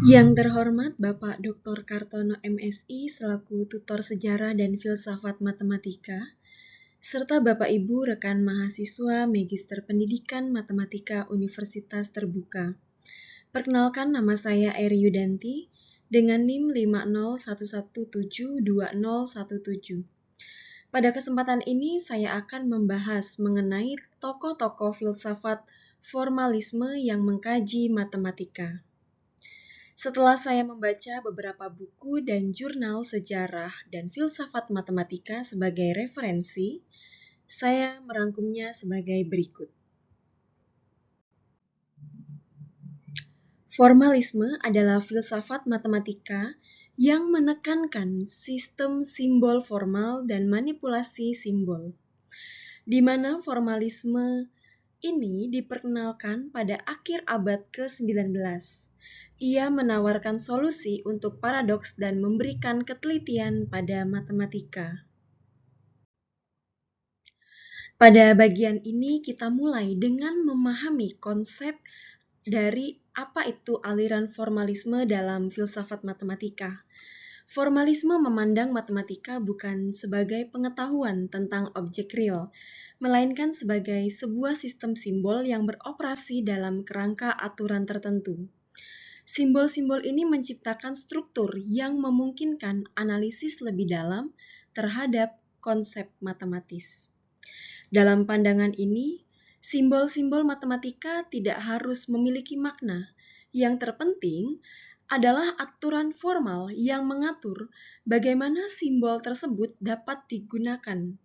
Yang terhormat Bapak Dr. Kartono MSI selaku tutor sejarah dan filsafat matematika, serta Bapak Ibu rekan mahasiswa Magister Pendidikan Matematika Universitas Terbuka. Perkenalkan, nama saya Eri Yudanti dengan NIM 501172017. Pada kesempatan ini saya akan membahas mengenai tokoh-tokoh filsafat formalisme yang mengkaji matematika. Setelah saya membaca beberapa buku dan jurnal sejarah dan filsafat matematika sebagai referensi, saya merangkumnya sebagai berikut. Formalisme adalah filsafat matematika yang menekankan sistem simbol formal dan manipulasi simbol, di mana formalisme ini diperkenalkan pada akhir abad ke-19. Ia menawarkan solusi untuk paradoks dan memberikan ketelitian pada matematika. Pada bagian ini kita mulai dengan memahami konsep dari apa itu aliran formalisme dalam filsafat matematika. Formalisme memandang matematika bukan sebagai pengetahuan tentang objek real, melainkan sebagai sebuah sistem simbol yang beroperasi dalam kerangka aturan tertentu. Simbol-simbol ini menciptakan struktur yang memungkinkan analisis lebih dalam terhadap konsep matematis. Dalam pandangan ini, simbol-simbol matematika tidak harus memiliki makna. Yang terpenting adalah aturan formal yang mengatur bagaimana simbol tersebut dapat digunakan.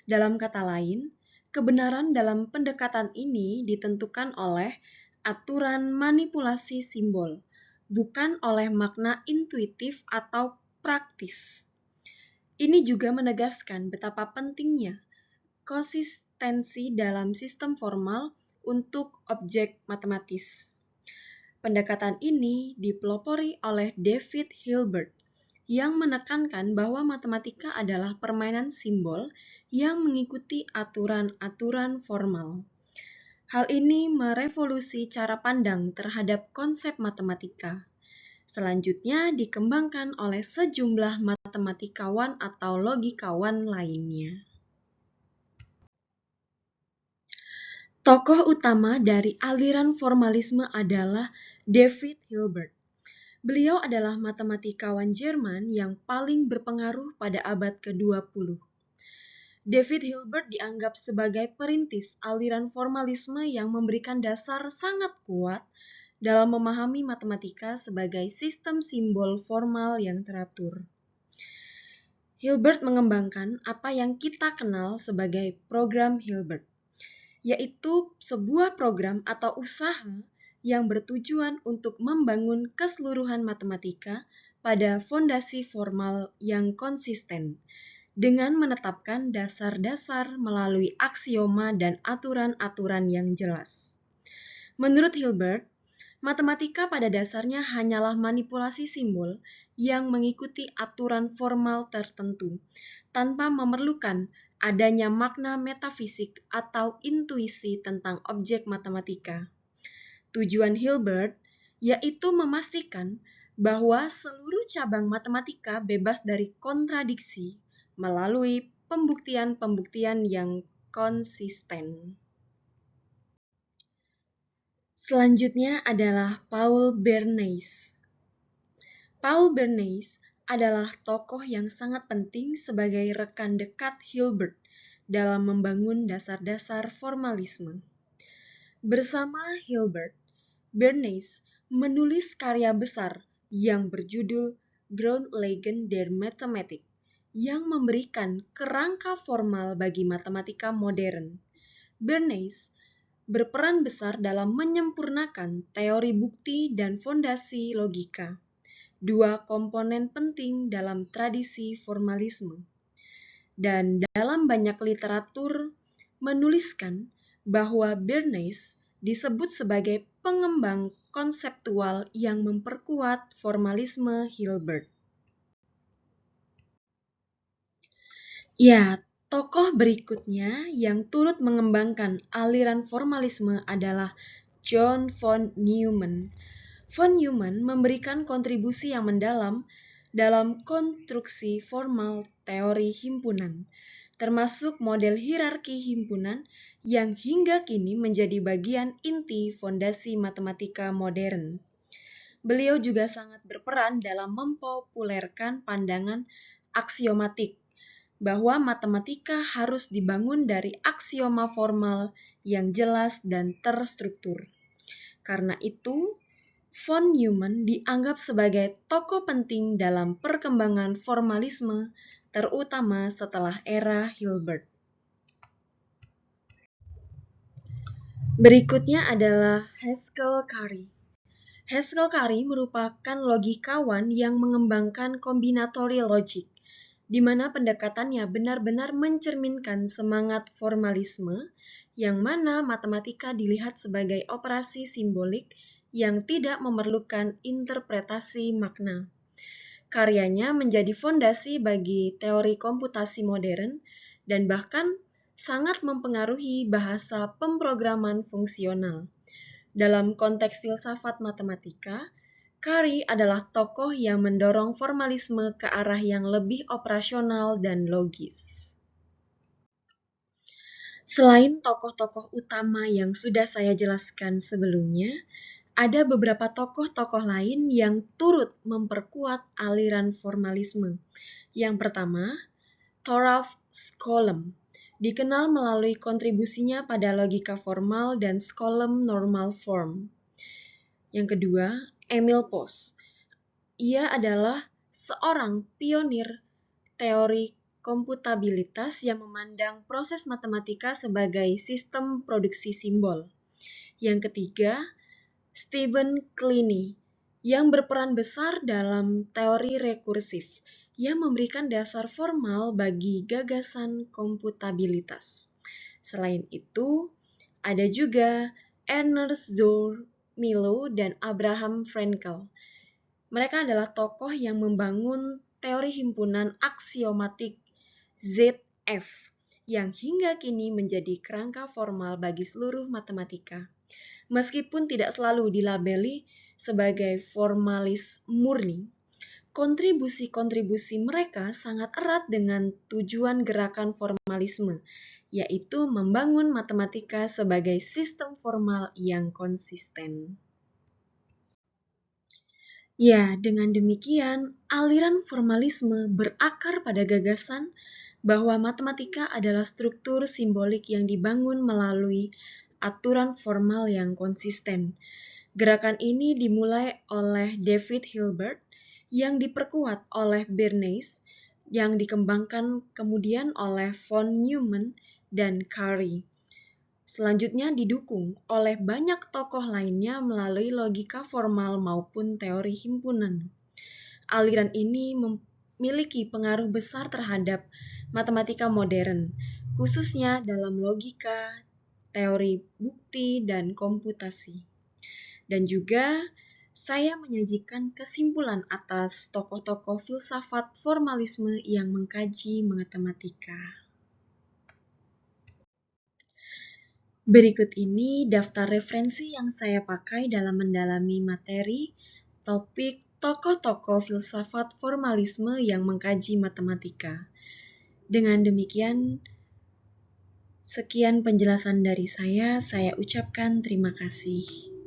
Dalam kata lain, kebenaran dalam pendekatan ini ditentukan oleh aturan manipulasi simbol, bukan oleh makna intuitif atau praktis. Ini juga menegaskan betapa pentingnya konsistensi dalam sistem formal untuk objek matematis. Pendekatan ini dipelopori oleh David Hilbert yang menekankan bahwa matematika adalah permainan simbol yang mengikuti aturan-aturan formal. Hal ini merevolusi cara pandang terhadap konsep matematika. Selanjutnya dikembangkan oleh sejumlah matematikawan atau logikawan lainnya. Tokoh utama dari aliran formalisme adalah David Hilbert. Beliau adalah matematikawan Jerman yang paling berpengaruh pada abad ke-20. David Hilbert dianggap sebagai perintis aliran formalisme yang memberikan dasar sangat kuat dalam memahami matematika sebagai sistem simbol formal yang teratur. Hilbert mengembangkan apa yang kita kenal sebagai program Hilbert, yaitu sebuah program atau usaha yang bertujuan untuk membangun keseluruhan matematika pada fondasi formal yang konsisten, dengan menetapkan dasar-dasar melalui aksioma dan aturan-aturan yang jelas. Menurut Hilbert, matematika pada dasarnya hanyalah manipulasi simbol yang mengikuti aturan formal tertentu, tanpa memerlukan adanya makna metafisik atau intuisi tentang objek matematika. Tujuan Hilbert yaitu memastikan bahwa seluruh cabang matematika bebas dari kontradiksi melalui pembuktian-pembuktian yang konsisten. Selanjutnya adalah Paul Bernays. Paul Bernays adalah tokoh yang sangat penting sebagai rekan dekat Hilbert dalam membangun dasar-dasar formalisme. Bersama Hilbert, Bernays menulis karya besar yang berjudul Grundlagen der Mathematik yang memberikan kerangka formal bagi matematika modern. Bernays berperan besar dalam menyempurnakan teori bukti dan fondasi logika, dua komponen penting dalam tradisi formalisme. Dan dalam banyak literatur menuliskan bahwa Bernays disebut sebagai pengembang konseptual yang memperkuat formalisme Hilbert. Ya, tokoh berikutnya yang turut mengembangkan aliran formalisme adalah John von Neumann. Von Neumann memberikan kontribusi yang mendalam dalam konstruksi formal teori himpunan, termasuk model hierarki himpunan yang hingga kini menjadi bagian inti fondasi matematika modern. Beliau juga sangat berperan dalam mempopulerkan pandangan aksiomatik, bahwa matematika harus dibangun dari aksioma formal yang jelas dan terstruktur. Karena itu, von Neumann dianggap sebagai tokoh penting dalam perkembangan formalisme, terutama setelah era Hilbert. Berikutnya adalah Haskell Curry. Haskell Curry merupakan logikawan yang mengembangkan combinatory logic, di mana pendekatannya benar-benar mencerminkan semangat formalisme, yang mana matematika dilihat sebagai operasi simbolik yang tidak memerlukan interpretasi makna. Karyanya menjadi fondasi bagi teori komputasi modern dan bahkan sangat mempengaruhi bahasa pemrograman fungsional. Dalam konteks filsafat matematika, Curry adalah tokoh yang mendorong formalisme ke arah yang lebih operasional dan logis. Selain tokoh-tokoh utama yang sudah saya jelaskan sebelumnya, ada beberapa tokoh-tokoh lain yang turut memperkuat aliran formalisme. Yang pertama, Thoralf Skolem, dikenal melalui kontribusinya pada logika formal dan Skolem normal form. Yang kedua, Emil Post. Ia adalah seorang pionir teori komputabilitas yang memandang proses matematika sebagai sistem produksi simbol. Yang ketiga, Stephen Kleene, yang berperan besar dalam teori rekursif, yang memberikan dasar formal bagi gagasan komputabilitas. Selain itu, ada juga Ernst Zohr Milo dan Abraham Frankel. Mereka adalah tokoh yang membangun teori himpunan aksiomatik ZF yang hingga kini menjadi kerangka formal bagi seluruh matematika. Meskipun tidak selalu dilabeli sebagai formalis murni, kontribusi-kontribusi mereka sangat erat dengan tujuan gerakan formalisme, yaitu membangun matematika sebagai sistem formal yang konsisten. Ya, dengan demikian, aliran formalisme berakar pada gagasan bahwa matematika adalah struktur simbolik yang dibangun melalui aturan formal yang konsisten. Gerakan ini dimulai oleh David Hilbert, yang diperkuat oleh Bernays, yang dikembangkan kemudian oleh von Neumann dan Curry. Selanjutnya didukung oleh banyak tokoh lainnya melalui logika formal maupun teori himpunan. Aliran ini memiliki pengaruh besar terhadap matematika modern, khususnya dalam logika, teori bukti, dan komputasi. Dan juga saya menyajikan kesimpulan atas tokoh-tokoh filsafat formalisme yang mengkaji matematika. Berikut ini daftar referensi yang saya pakai dalam mendalami materi topik tokoh-tokoh filsafat formalisme yang mengkaji matematika. Dengan demikian, sekian penjelasan dari saya ucapkan terima kasih.